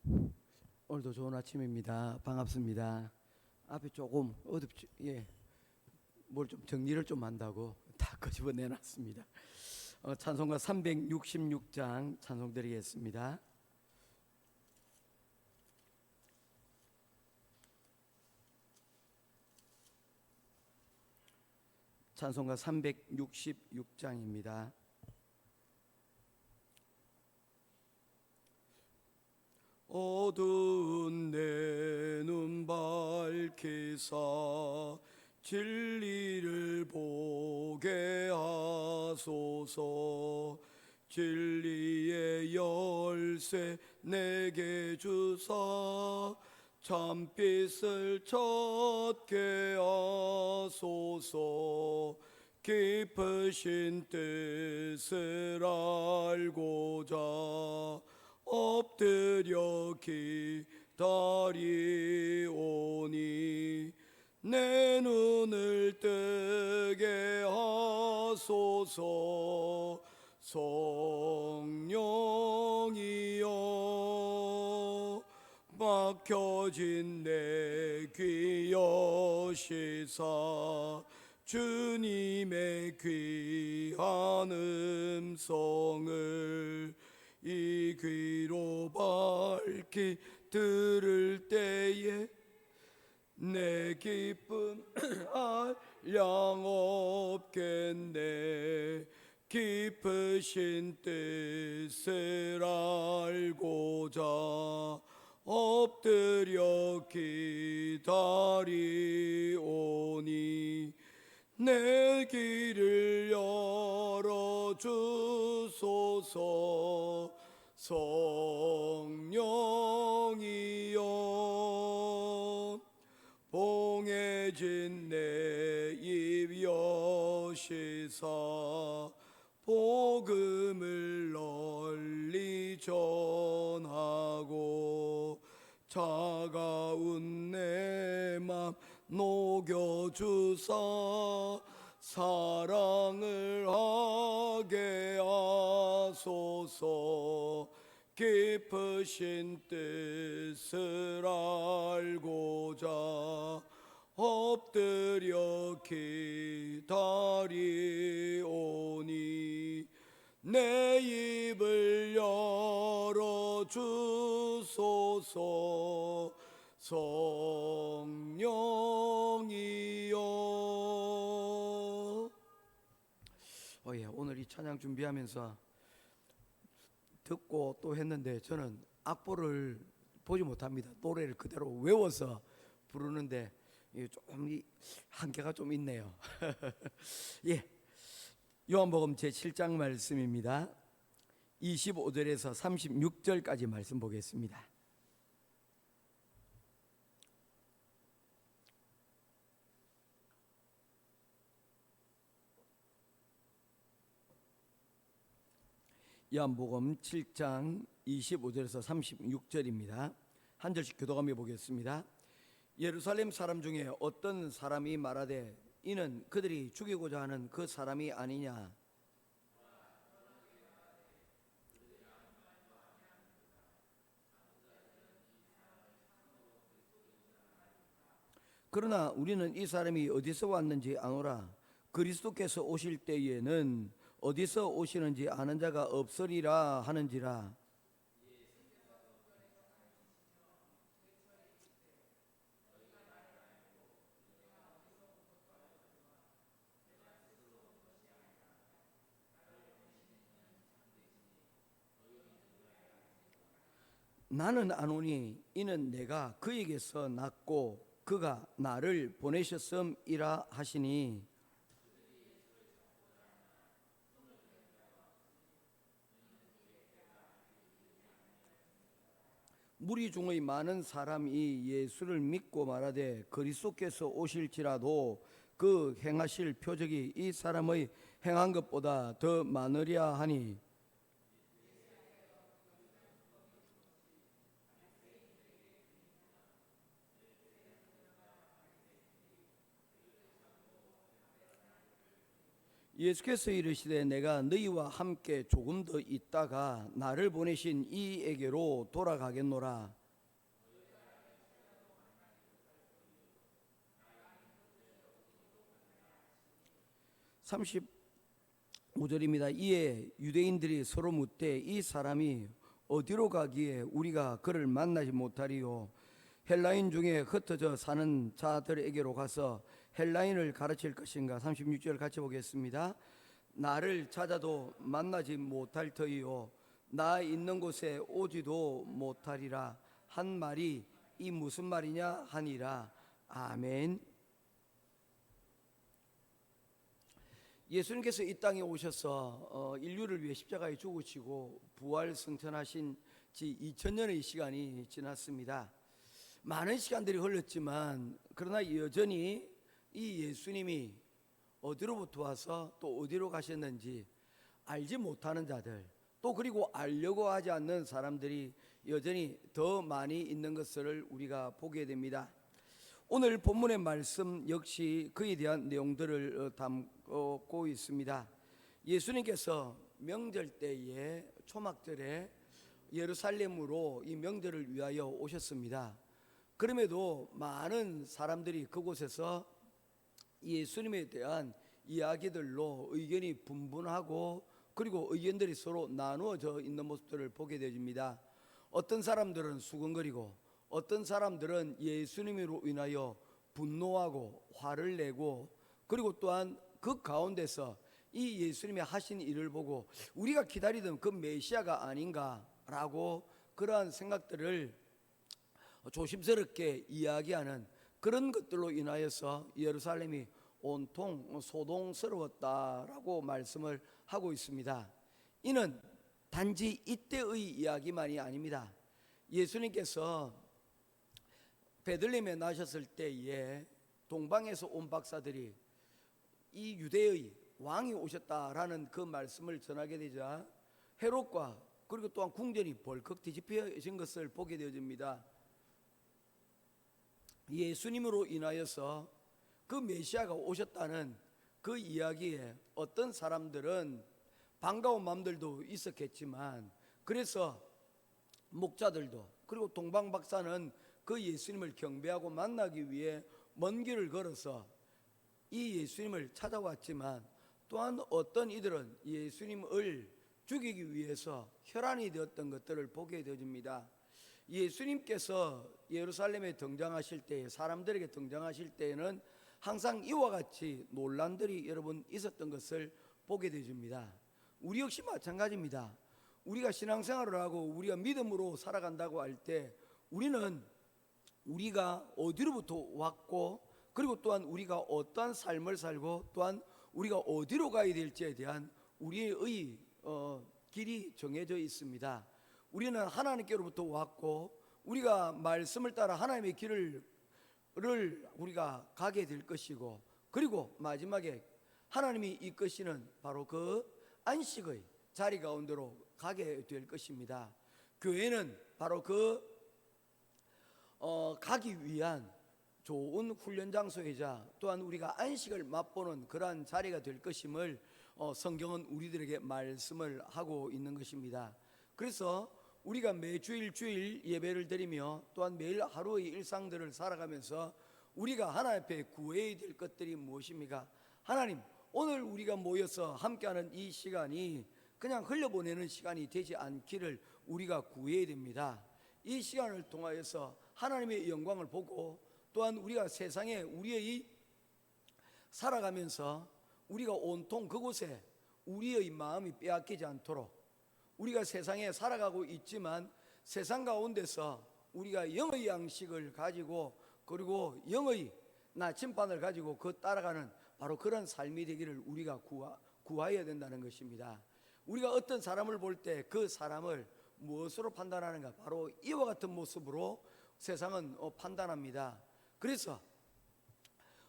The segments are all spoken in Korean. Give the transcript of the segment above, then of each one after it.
오늘도 좋은 아침입니다. 반갑습니다. 앞에 조금 어둡죠? 예, 뭘 좀 정리를 좀 한다고 다 끄집어 내놨습니다. 찬송가 366장 찬송 드리겠습니다. 찬송가 366장입니다. 어두운 내 눈 밝히사 진리를 보게 하소서. 진리의 열쇠 내게 주사 참빛을 찾게 하소서. 깊으신 뜻을 알고자 엎드려 기다리오니 내 눈을 뜨게 하소서. 성령이여 막혀진 내 귀 여시사 주님의 귀한 음성을 이 귀로 밝히 들을 때에 내 기쁨 한량 없겠네. 깊으신 뜻을 알고자 엎드려 기다리오니 내 길을 열어주소서. 성령이여 봉해진 내 입 여시사 복음을 널리 전하고 차가운 내 맘 녹여주사 사랑을 하게 하소서. 깊으신 뜻을 알고자 엎드려 기다리오니 내 입을 열어주소서. 성령이여. 예, 오늘 이 찬양 준비하면서 듣고 또 했는데 저는 악보를 보지 못합니다. 노래를 그대로 외워서 부르는데 좀 한계가 좀 있네요. 예, 요한복음 제7장 말씀입니다. 25절에서 36절까지 말씀 보겠습니다. 요한복음 7장 25절에서 36절입니다. 한 절씩 교독하며 보겠습니다. 예루살렘 사람 중에 어떤 사람이 말하되 이는 그들이 죽이고자 하는 그 사람이 아니냐. 그러나 우리는 이 사람이 어디서 왔는지 아노라. 그리스도께서 오실 때에는 어디서 오시는지 아는 자가 없으리라 하는지라. 나는 아노니 이는 내가 그에게서 났고 그가 나를 보내셨음이라 하시니. 무리 중의 많은 사람이 예수를 믿고 말하되 그리스도께서 오실지라도 그 행하실 표적이 이 사람의 행한 것보다 더 많으랴 하니. 예수께서 이르시되 내가 너희와 함께 조금 더 있다가 나를 보내신 이에게로 돌아가겠노라. 35절입니다. 이에 유대인들이 서로 묻되 이 사람이 어디로 가기에 우리가 그를 만나지 못하리요. 헬라인 중에 흩어져 사는 자들에게로 가서 헬라인을 가르칠 것인가. 36절 같이 보겠습니다. 나를 찾아도 만나지 못할 터이요 나 있는 곳에 오지도 못하리라 한 말이 이 무슨 말이냐 하니라. 아멘. 예수님께서 이 땅에 오셔서 인류를 위해 십자가에 죽으시고 부활 승천하신 지 2000년의 시간이 지났습니다. 많은 시간들이 흘렀지만 그러나 여전히 이 예수님이 어디로부터 와서 또 어디로 가셨는지 알지 못하는 자들, 또 그리고 알려고 하지 않는 사람들이 여전히 더 많이 있는 것을 우리가 보게 됩니다. 오늘 본문의 말씀 역시 그에 대한 내용들을 담고 있습니다. 예수님께서 명절 때에 초막절에 예루살렘으로 이 명절을 위하여 오셨습니다. 그럼에도 많은 사람들이 그곳에서 예수님에 대한 이야기들로 의견이 분분하고 그리고 의견들이 서로 나누어져 있는 모습들을 보게 되집니다. 어떤 사람들은 수근거리고 어떤 사람들은 예수님으로 인하여 분노하고 화를 내고 그리고 또한 그 가운데서 이 예수님이 하신 일을 보고 우리가 기다리던 그 메시아가 아닌가라고 그러한 생각들을 조심스럽게 이야기하는 그런 것들로 인하여서 예루살렘이 온통 소동스러웠다라고 말씀을 하고 있습니다. 이는 단지 이때의 이야기만이 아닙니다. 예수님께서 베들레헴에 나셨을 때에 동방에서 온 박사들이 이 유대의 왕이 오셨다라는 그 말씀을 전하게 되자 헤롯과 그리고 또한 궁전이 벌컥 뒤집혀진 것을 보게 되어집니다. 예수님으로 인하여서 그 메시아가 오셨다는 그 이야기에 어떤 사람들은 반가운 마음들도 있었겠지만 그래서 목자들도 그리고 동방 박사는 그 예수님을 경배하고 만나기 위해 먼 길을 걸어서 이 예수님을 찾아왔지만 또한 어떤 이들은 예수님을 죽이기 위해서 혈안이 되었던 것들을 보게 되어집니다. 예수님께서 예루살렘에 등장하실 때 사람들에게 등장하실 때에는 항상 이와 같이 논란들이 여러분 있었던 것을 보게 되어집니다. 우리 역시 마찬가지입니다. 우리가 신앙생활을 하고 우리가 믿음으로 살아간다고 할 때 우리는 우리가 어디로부터 왔고 그리고 또한 우리가 어떠한 삶을 살고 또한 우리가 어디로 가야 될지에 대한 우리의 길이 정해져 있습니다. 우리는 하나님께로부터 왔고 우리가 말씀을 따라 하나님의 길을 우리가 가게 될 것이고 그리고 마지막에 하나님이 이끄시는 바로 그 안식의 자리 가운데로 가게 될 것입니다. 교회는 바로 그 가기 위한 좋은 훈련 장소이자 또한 우리가 안식을 맛보는 그러한 자리가 될 것임을 성경은 우리들에게 말씀을 하고 있는 것입니다. 그래서 우리가 매주일 주일 예배를 드리며 또한 매일 하루의 일상들을 살아가면서 우리가 하나님 앞에 구해야 될 것들이 무엇입니까? 하나님, 오늘 우리가 모여서 함께하는 이 시간이 그냥 흘려보내는 시간이 되지 않기를 우리가 구해야 됩니다. 이 시간을 통하여서 하나님의 영광을 보고 또한 우리가 세상에 우리의 살아가면서 우리가 온통 그곳에 우리의 마음이 빼앗기지 않도록 우리가 세상에 살아가고 있지만 세상 가운데서 우리가 영의 양식을 가지고 그리고 영의 나침반을 가지고 그 따라가는 바로 그런 삶이 되기를 우리가 구하여야 된다는 것입니다. 우리가 어떤 사람을 볼 때 그 사람을 무엇으로 판단하는가? 바로 이와 같은 모습으로 세상은 판단합니다. 그래서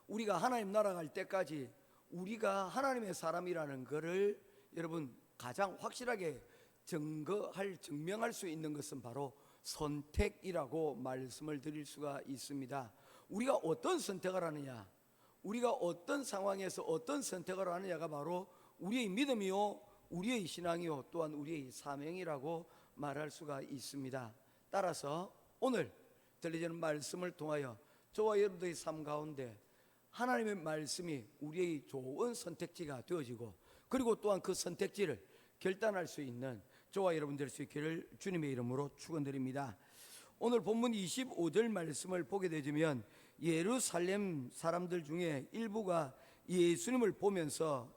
우리가 하나님 나라 갈 때까지 우리가 하나님의 사람이라는 것을 여러분 가장 확실하게 증명할 수 있는 것은 바로 선택이라고 말씀을 드릴 수가 있습니다. 우리가 어떤 선택을 하느냐, 우리가 어떤 상황에서 어떤 선택을 하느냐가 바로 우리의 믿음이요 우리의 신앙이요 또한 우리의 사명이라고 말할 수가 있습니다. 따라서 오늘 들려지는 말씀을 통하여 저와 여러분들의 삶 가운데 하나님의 말씀이 우리의 좋은 선택지가 되어지고, 그리고 또한 그 선택지를 결단할 수 있는 저와 여러분 될 수 있기를 주님의 이름으로 축원드립니다. 오늘 본문 25절 말씀을 보게 되면 예루살렘 사람들 중에 일부가 예수님을 보면서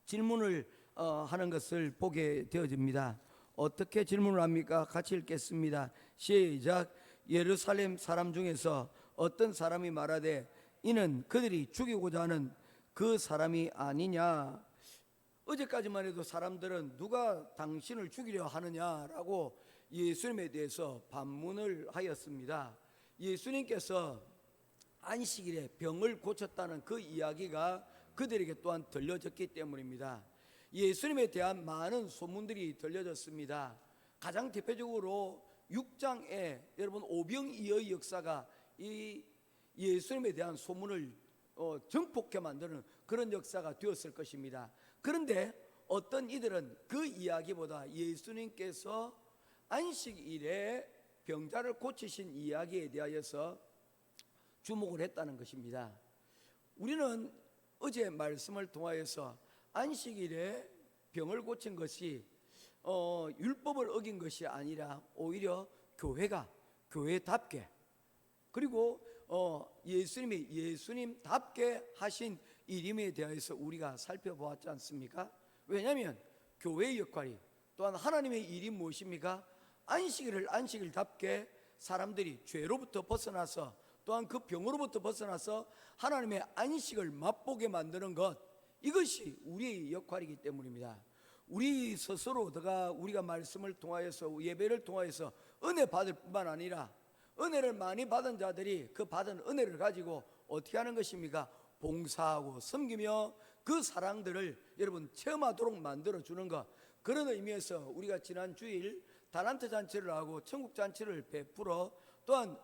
질문을 하는 것을 보게 되어집니다. 어떻게 질문을 합니까? 같이 읽겠습니다. 시작. 예루살렘 사람 중에서 어떤 사람이 말하되 이는 그들이 죽이고자 하는 그 사람이 아니냐. 어제까지만 해도 사람들은 누가 당신을 죽이려 하느냐라고 예수님에 대해서 반문을 하였습니다. 예수님께서 안식일에 병을 고쳤다는 그 이야기가 그들에게 또한 들려졌기 때문입니다. 예수님에 대한 많은 소문들이 들려졌습니다. 가장 대표적으로 6장에 여러분 오병이어의 역사가 이 예수님에 대한 소문을 증폭해 만드는 그런 역사가 되었을 것입니다. 그런데 어떤 이들은 그 이야기보다 예수님께서 안식일에 병자를 고치신 이야기에 대하여서 주목을 했다는 것입니다. 우리는 어제 말씀을 통하여서 안식일에 병을 고친 것이 율법을 어긴 것이 아니라 오히려 교회답게, 그리고 예수님이 예수님답게 하신 일임에 대해서 우리가 살펴보았지 않습니까? 왜냐하면 교회의 역할이, 또한 하나님의 일이 무엇입니까? 안식일을 안식일답게 사람들이 죄로부터 벗어나서, 또한 그 병으로부터 벗어나서 하나님의 안식을 맛보게 만드는 것, 이것이 우리의 역할이기 때문입니다. 우리 스스로가 우리가 말씀을 통하여서, 예배를 통하여서 은혜 받을 뿐만 아니라 은혜를 많이 받은 자들이 그 받은 은혜를 가지고 어떻게 하는 것입니까? 봉사하고 섬기며 그 사랑들을 여러분 체험하도록 만들어 주는 것. 그런 의미에서 우리가 지난 주일 달란트 잔치를 하고 천국 잔치를 베풀어, 또한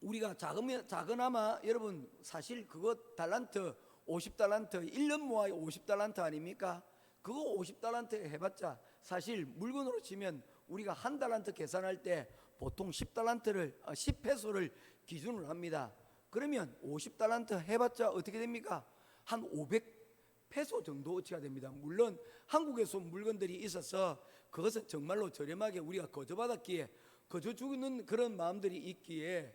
우리가 작으나마 여러분 사실 그거 달란트 50달란트 1년 모아 50달란트 아닙니까? 그거 50달란트 해봤자 사실 물건으로 치면 우리가 한 달란트 계산할 때 보통 10페소를 기준으로 합니다. 그러면 50달란트 해봤자 어떻게 됩니까? 한 500페소 정도치가 됩니다. 물론 한국에서 물건들이 있어서 그것은 정말로 저렴하게 우리가 거저받았기에 거저주는 그런 마음들이 있기에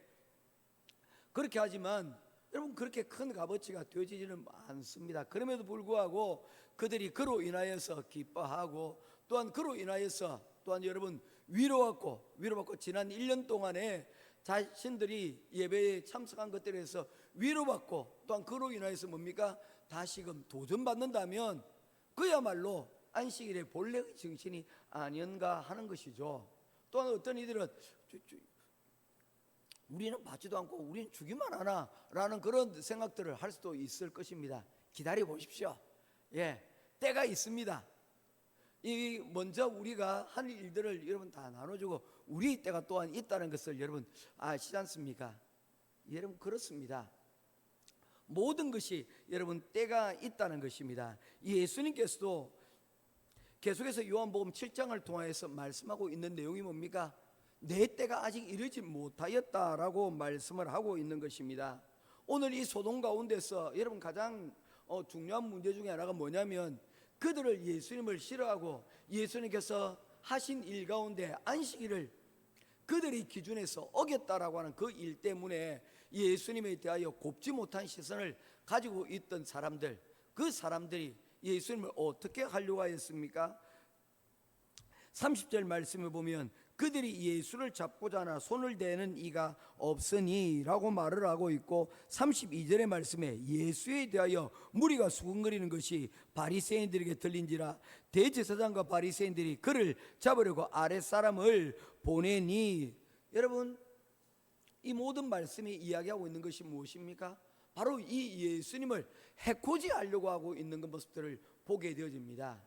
그렇게 하지만 여러분 그렇게 큰 값어치가 되어지지는 않습니다. 그럼에도 불구하고 그들이 그로 인하여서 기뻐하고, 또한 그로 인하여서 또한 여러분 위로받고 지난 1년 동안에 자신들이 예배에 참석한 것들에 대해서 위로받고, 또한 그로 인하여서 뭡니까? 다시금 도전받는다면 그야말로 안식일의 본래의 정신이 아닌가 하는 것이죠. 또한 어떤 이들은 우리는 받지도 않고 우리는 주기만 하나 라는 그런 생각들을 할 수도 있을 것입니다. 기다려 보십시오. 때가 있습니다. 이 먼저 우리가 한 일들을 여러분 다 나눠주고 우리 때가 또한 있다는 것을 여러분 아시지 않습니까? 여러분 그렇습니다. 모든 것이 여러분 때가 있다는 것입니다. 예수님께서도 계속해서 요한복음 7장을 통해서 말씀하고 있는 내용이 뭡니까? 내 때가 아직 이르지 못하였다라고 말씀을 하고 있는 것입니다. 오늘 이 소동 가운데서 여러분 가장 중요한 문제 중에 하나가 뭐냐면, 그들을 예수님을 싫어하고 예수님께서 하신 일 가운데 안식일을 그들의 기준에서 어겼다라고 하는 그 일 때문에 예수님에 대하여 곱지 못한 시선을 가지고 있던 사람들, 그 사람들이 예수님을 어떻게 하려고 하였습니까? 30절 말씀을 보면 그들이 예수를 잡고자 하나 손을 대는 이가 없으니 라고 말을 하고 있고, 32절의 말씀에 예수에 대하여 무리가 수군거리는 것이 바리새인들에게 들린지라 대제사장과 바리새인들이 그를 잡으려고 아랫사람을 보내니. 여러분 이 모든 말씀이 이야기하고 있는 것이 무엇입니까? 바로 이 예수님을 해코지 하려고 하고 있는 그 모습들을 보게 되어집니다.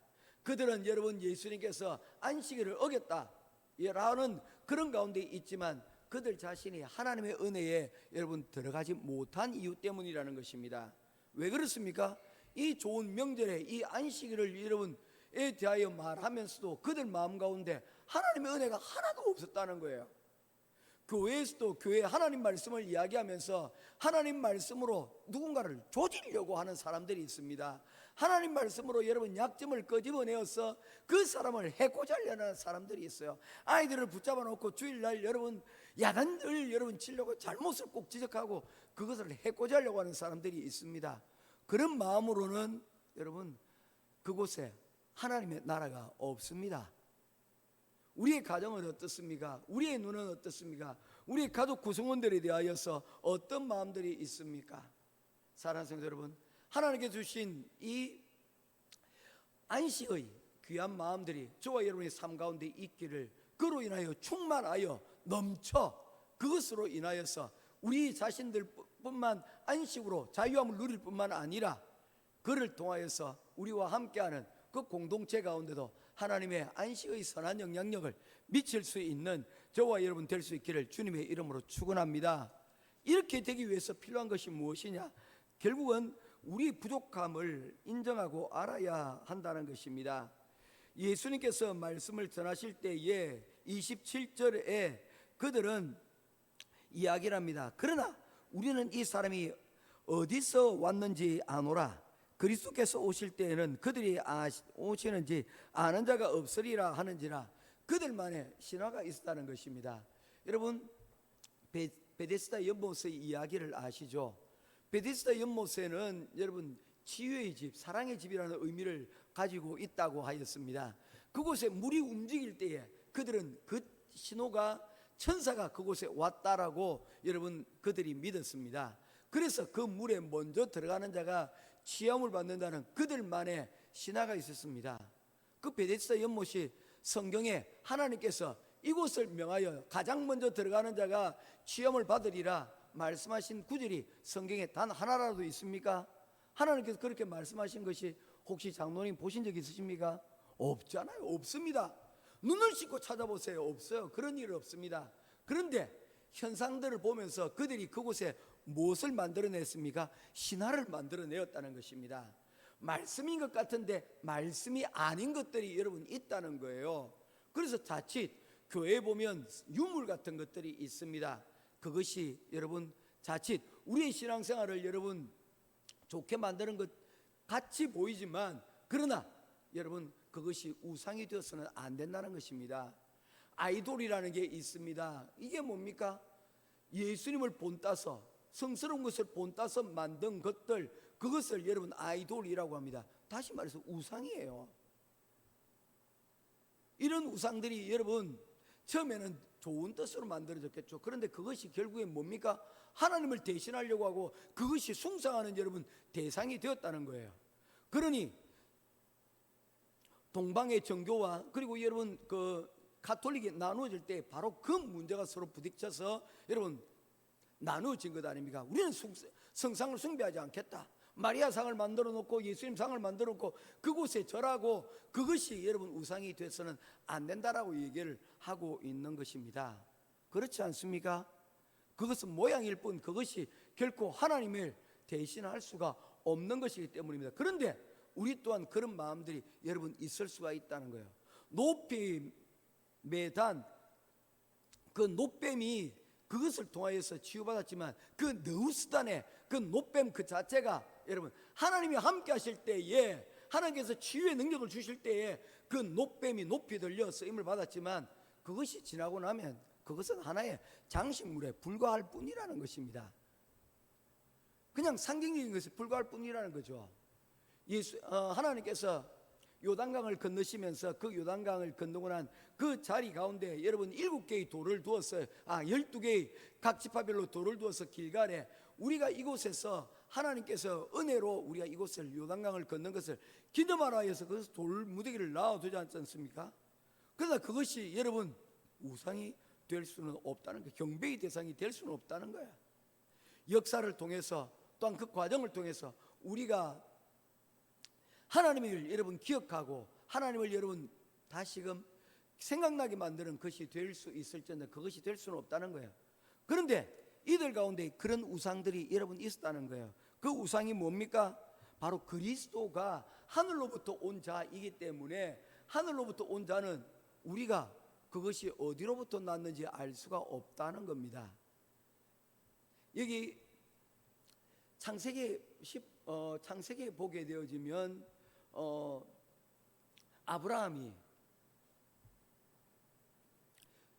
그들은 여러분 예수님께서 안식일을 어겼다 라는 그런 가운데 있지만 그들 자신이 하나님의 은혜에 여러분 들어가지 못한 이유 때문이라는 것입니다. 왜 그렇습니까? 이 좋은 명절에 이 안식일을 여러분에 대하여 말하면서도 그들 마음 가운데 하나님의 은혜가 하나도 없었다는 거예요. 교회에서도 교회 하나님 말씀을 이야기하면서 하나님 말씀으로 누군가를 조지려고 하는 사람들이 있습니다. 하나님 말씀으로 여러분 약점을 끄집어내어서 그 사람을 해코지 하려는 사람들이 있어요. 아이들을 붙잡아 놓고 주일날 여러분 야단을 여러분 치려고 잘못을 꼭 지적하고 그것을 해코지 하려고 하는 사람들이 있습니다. 그런 마음으로는 여러분 그곳에 하나님의 나라가 없습니다. 우리의 가정은 어떻습니까? 우리의 눈은 어떻습니까? 우리의 가족 구성원들에 대하여서 어떤 마음들이 있습니까? 사랑하는 성도 여러분, 하나님께 주신 이 안식의 귀한 마음들이 저와 여러분의 삶 가운데 있기를, 그로 인하여 충만하여 넘쳐 그것으로 인하여서 우리 자신들뿐만 안식으로 자유함을 누릴 뿐만 아니라 그를 통하여서 우리와 함께하는 그 공동체 가운데도 하나님의 안식의 선한 영향력을 미칠 수 있는 저와 여러분 될 수 있기를 주님의 이름으로 축원합니다. 이렇게 되기 위해서 필요한 것이 무엇이냐? 결국은 우리 부족함을 인정하고 알아야 한다는 것입니다. 예수님께서 말씀을 전하실 때에 27절에 그들은 이야기를 합니다. 그러나 우리는 이 사람이 어디서 왔는지 아노라. 그리스도께서 오실 때에는 그들이 오시는지 아는 자가 없으리라 하는지라. 그들만의 신화가 있었다는 것입니다. 여러분 베데스다 연못의 이야기를 아시죠? 베데스다 연못에는 여러분 치유의 집, 사랑의 집이라는 의미를 가지고 있다고 하였습니다. 그곳에 물이 움직일 때에 그들은 그 신호가 천사가 그곳에 왔다라고 여러분 그들이 믿었습니다. 그래서 그 물에 먼저 들어가는 자가 치유함을 받는다는 그들만의 신화가 있었습니다. 그 베데스다 연못이 성경에 하나님께서 이곳을 명하여 가장 먼저 들어가는 자가 치유함을 받으리라 말씀하신 구절이 성경에 단 하나라도 있습니까? 하나님께서 그렇게 말씀하신 것이 혹시 장로님 보신 적 있으십니까? 없잖아요. 없습니다. 눈을 씻고 찾아보세요. 없어요. 그런 일 없습니다. 그런데 현상들을 보면서 그들이 그곳에 무엇을 만들어냈습니까? 신화를 만들어내었다는 것입니다. 말씀인 것 같은데 말씀이 아닌 것들이 여러분 있다는 거예요. 그래서 자칫 교회에 보면 유물 같은 것들이 있습니다. 그것이 여러분 자칫 우리의 신앙생활을 여러분 좋게 만드는 것 같이 보이지만 그러나 여러분 그것이 우상이 되어서는 안 된다는 것입니다. 아이돌이라는 게 있습니다. 이게 뭡니까? 예수님을 본따서 성스러운 것을 본따서 만든 것들, 그것을 여러분 아이돌이라고 합니다. 다시 말해서 우상이에요. 이런 우상들이 여러분 처음에는 좋은 뜻으로 만들어졌겠죠. 그런데 그것이 결국엔 뭡니까? 하나님을 대신하려고 하고 그것이 숭상하는 여러분 대상이 되었다는 거예요. 그러니 동방의 정교와 그리고 여러분 그 가톨릭이 나누어질 때 바로 그 문제가 서로 부딪혀서 여러분 나누어진 것 아닙니까? 우리는 성상을 숭배하지 않겠다. 마리아 상을 만들어 놓고 예수님 상을 만들어 놓고 그곳에 절하고 그것이 여러분 우상이 돼서는 안 된다라고 얘기를 하고 있는 것입니다. 그렇지 않습니까? 그것은 모양일 뿐 그것이 결코 하나님을 대신할 수가 없는 것이기 때문입니다. 그런데 우리 또한 그런 마음들이 여러분 있을 수가 있다는 거예요. 높이 매단 그 노뱀이 그것을 통하여서 치유받았지만 그 느우스단의 그 노뱀 그 자체가 여러분 하나님이 함께 하실 때에 하나님께서 치유의 능력을 주실 때에 그 노뱀이 높이 들려 쓰임을 받았지만 그것이 지나고 나면 그것은 하나의 장식물에 불과할 뿐이라는 것입니다. 그냥 상징적인 것에 불과할 뿐이라는 거죠. 하나님께서 요단강을 건너시면서 그 요단강을 건너고 난 그 자리 가운데 여러분 7개의 돌을 두었어요. 12개의 각 지파별로 돌을 두어서 길갈에 우리가 이곳에서 하나님께서 은혜로 우리가 이곳을 요단강을 건넌 것을 기념하라 해서 그 돌 무더기를 놔두지 않지 않습니까? 그러나 그것이 여러분 우상이 될 수는 없다는 거예요. 경배의 대상이 될 수는 없다는 거예요. 역사를 통해서 또한 그 과정을 통해서 우리가 하나님을 여러분 기억하고 하나님을 여러분 다시금 생각나게 만드는 것이 될 수 있을지언정 그것이 될 수는 없다는 거예요. 그런데 이들 가운데 그런 우상들이 여러분 있었다는 거예요. 그 우상이 뭡니까? 바로 그리스도가 하늘로부터 온 자이기 때문에 하늘로부터 온 자는 우리가 그것이 어디로부터 났는지 알 수가 없다는 겁니다. 여기 창세기에 보게 되어지면 아브라함이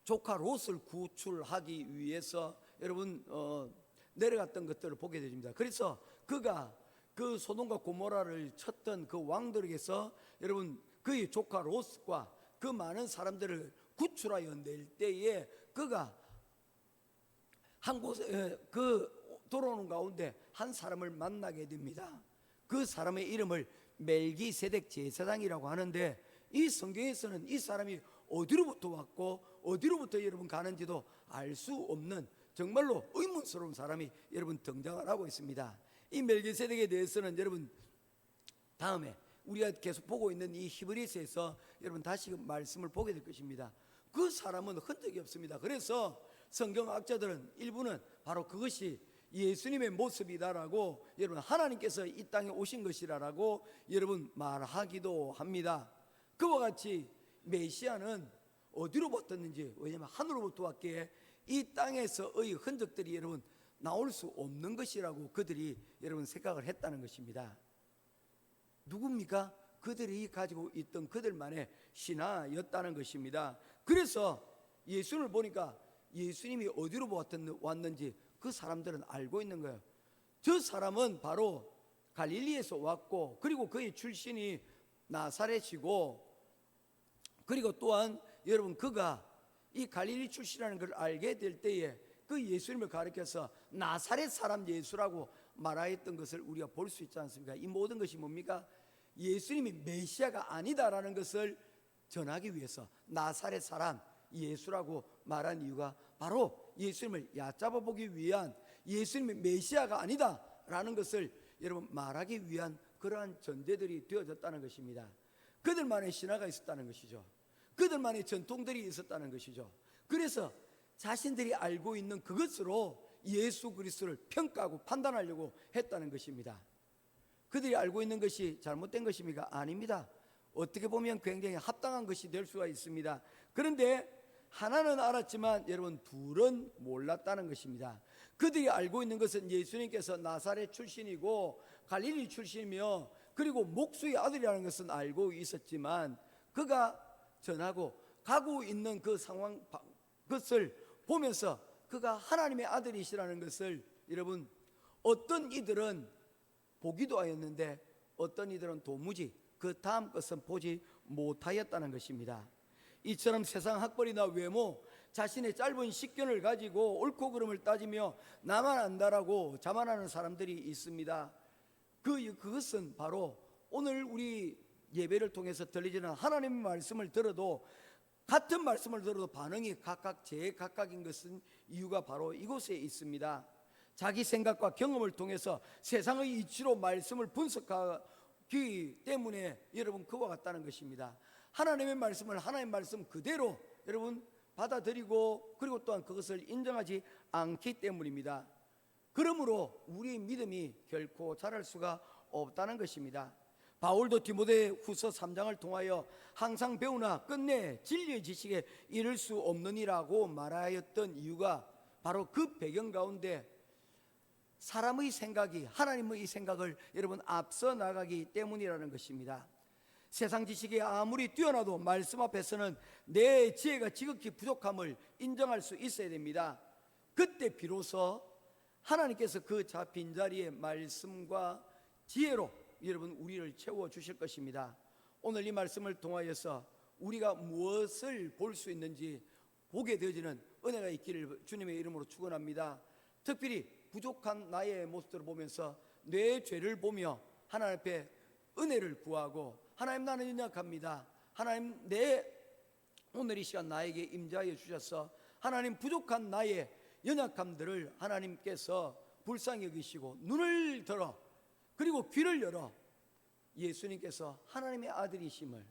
조카 롯을 구출하기 위해서 여러분 내려갔던 것들을 보게 되십니다. 그래서 그가 그 소돔과 고모라를 쳤던 그 왕들에게서 여러분 그의 조카 롯과 그 많은 사람들을 구출하여 낼 때에 그가 한 곳에 돌아오는 가운데 한 사람을 만나게 됩니다. 그 사람의 이름을 멜기세덱 제사장이라고 하는데, 이 성경에서는 이 사람이 어디로부터 왔고 어디로부터 여러분 가는지도 알 수 없는 정말로 의문스러운 사람이 여러분 등장을 하고 있습니다. 이 멜기세덱에 대해서는 여러분 다음에 우리가 계속 보고 있는 이 히브리서에서 여러분 다시 말씀을 보게 될 것입니다. 그 사람은 흔적이 없습니다. 그래서 성경학자들은 일부는 바로 그것이 예수님의 모습이다라고, 여러분 하나님께서 이 땅에 오신 것이라고 여러분 말하기도 합니다. 그와 같이 메시아는 어디로부터 왔는지, 왜냐하면 하늘로부터 왔기에 이 땅에서의 흔적들이 여러분 나올 수 없는 것이라고 그들이 여러분 생각을 했다는 것입니다. 누굽니까? 그들이 가지고 있던 그들만의 신화였다는 것입니다. 그래서 예수를 보니까 예수님이 어디로 왔는지 그 사람들은 알고 있는 거예요. 저 사람은 바로 갈릴리에서 왔고, 그리고 그의 출신이 나사렛이고, 그리고 또한 여러분 그가 이 갈릴리 출신이라는 걸 알게 될 때에 그 예수님을 가리켜서 나사렛 사람 예수라고 말하였던 것을 우리가 볼 수 있지 않습니까? 이 모든 것이 뭡니까? 예수님이 메시아가 아니다라는 것을 전하기 위해서 나사렛 사람 예수라고 말한 이유가 바로 예수님을 얕잡아 보기 위한, 예수님이 메시아가 아니다라는 것을 여러분 말하기 위한 그러한 전제들이 되어졌다는 것입니다. 그들만의 신화가 있었다는 것이죠. 그들만의 전통들이 있었다는 것이죠. 그래서 자신들이 알고 있는 그것으로 예수 그리스도를 평가하고 판단하려고 했다는 것입니다. 그들이 알고 있는 것이 잘못된 것입니까? 아닙니다. 어떻게 보면 굉장히 합당한 것이 될 수가 있습니다. 그런데 하나는 알았지만 여러분 둘은 몰랐다는 것입니다. 그들이 알고 있는 것은 예수님께서 나사렛 출신이고 갈릴리 출신이며 그리고 목수의 아들이라는 것은 알고 있었지만, 그가 전하고 가고 있는 그 상황 것을 보면서 그가 하나님의 아들이시라는 것을 여러분 어떤 이들은 보기도 하였는데 어떤 이들은 도무지 그 다음 것은 보지 못하였다는 것입니다. 이처럼 세상 학벌이나 외모, 자신의 짧은 식견을 가지고 옳고 그름을 따지며 나만 안다라고 자만하는 사람들이 있습니다. 그것은 바로 오늘 우리 예배를 통해서 들리지는 하나님의 말씀을 들어도, 같은 말씀을 들어도 반응이 각각 제각각인 것은 이유가 바로 이곳에 있습니다. 자기 생각과 경험을 통해서 세상의 이치로 말씀을 분석하기 때문에 여러분 그와 같다는 것입니다. 하나님의 말씀을 하나님의 말씀 그대로 여러분 받아들이고 그리고 또한 그것을 인정하지 않기 때문입니다. 그러므로 우리의 믿음이 결코 자랄 수가 없다는 것입니다. 바울도 디모데 후서 3장을 통하여 항상 배우나 끝내 진리의 지식에 이를 수 없느니라고 말하였던 이유가 바로 그 배경 가운데 사람의 생각이 하나님의 생각을 여러분 앞서 나가기 때문이라는 것입니다. 세상 지식이 아무리 뛰어나도 말씀 앞에서는 내 지혜가 지극히 부족함을 인정할 수 있어야 됩니다. 그때 비로소 하나님께서 그 잡힌 자리에 말씀과 지혜로 여러분 우리를 채워 주실 것입니다. 오늘 이 말씀을 통하여서 우리가 무엇을 볼 수 있는지 보게 되어지는 은혜가 있기를 주님의 이름으로 축원합니다. 특별히 부족한 나의 모습들을 보면서 내 죄를 보며 하나님 앞에 은혜를 구하고, 하나님 나는 연약합니다. 하나님 오늘 이 시간 나에게 임재하여 주셔서 하나님 부족한 나의 연약함들을 하나님께서 불쌍히 여기시고 눈을 들어 그리고 귀를 열어 예수님께서 하나님의 아들이심을,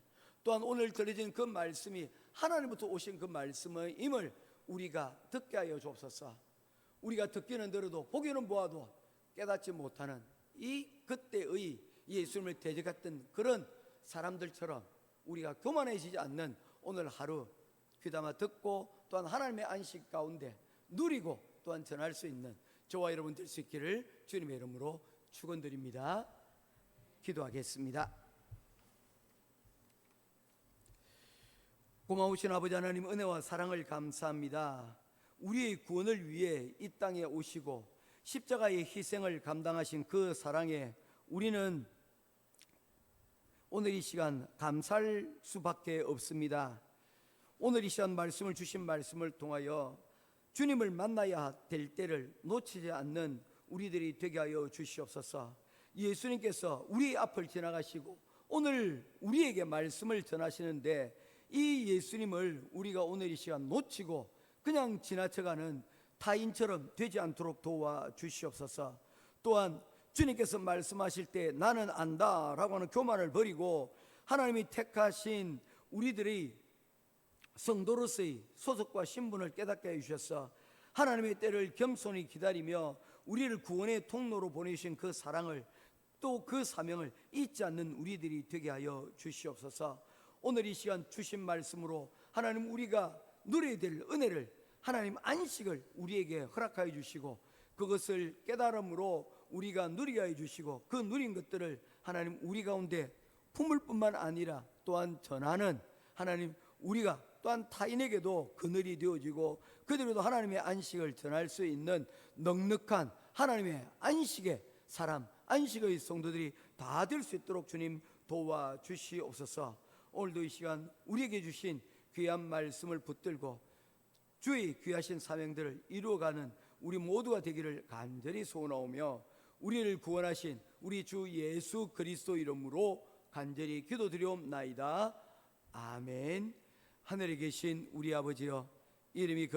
또한 오늘 들려진 그 말씀이 하나님부터 오신 그 말씀임을 우리가 듣게 하여 주옵소서. 우리가 듣기는 들어도 보기는 보아도 깨닫지 못하는 이 그때의 예수님을 대적했던 그런 사람들처럼 우리가 교만해지지 않는 오늘 하루 귀담아 듣고 또한 하나님의 안식 가운데 누리고 또한 전할 수 있는 저와 여러분 될 수 있기를 주님의 이름으로 축원드립니다. 기도하겠습니다. 고마우신 아버지 하나님, 은혜와 사랑을 감사합니다. 우리의 구원을 위해 이 땅에 오시고 십자가의 희생을 감당하신 그 사랑에 우리는 오늘 이 시간 감사할 수밖에 없습니다. 오늘 이 시간 말씀을 주신 말씀을 통하여 주님을 만나야 될 때를 놓치지 않는 우리들이 되게 하여 주시옵소서. 예수님께서 우리 앞을 지나가시고 오늘 우리에게 말씀을 전하시는데 이 예수님을 우리가 오늘 이 시간 놓치고 그냥 지나쳐가는 타인처럼 되지 않도록 도와주시옵소서. 또한 주님께서 말씀하실 때 나는 안다라고 하는 교만을 버리고 하나님이 택하신 우리들의 성도로서의 소속과 신분을 깨닫게 해주셔서 하나님의 때를 겸손히 기다리며 우리를 구원의 통로로 보내주신 그 사랑을 또 그 사명을 잊지 않는 우리들이 되게 하여 주시옵소서. 오늘 이 시간 주신 말씀으로 하나님 우리가 누려야 될 은혜를, 하나님 안식을 우리에게 허락하여 주시고 그것을 깨달음으로 우리가 누리게 해 주시고 그 누린 것들을 하나님 우리 가운데 품을 뿐만 아니라 또한 전하는 하나님 우리가 또한 타인에게도 그늘이 되어지고 그들에도 하나님의 안식을 전할 수 있는 넉넉한 하나님의 안식의 사람, 안식의 성도들이 다 될 수 있도록 주님 도와주시옵소서. 오늘도 이 시간 우리에게 주신 귀한 말씀을 붙들고 주의 귀하신 사명들을 이루어가는 우리 모두가 되기를 간절히 소원하오며 우리를 구원하신 우리 주 예수 그리스도 이름으로 간절히 기도드리옵나이다. 아멘. 하늘에 계신 우리 아버지여, 이름이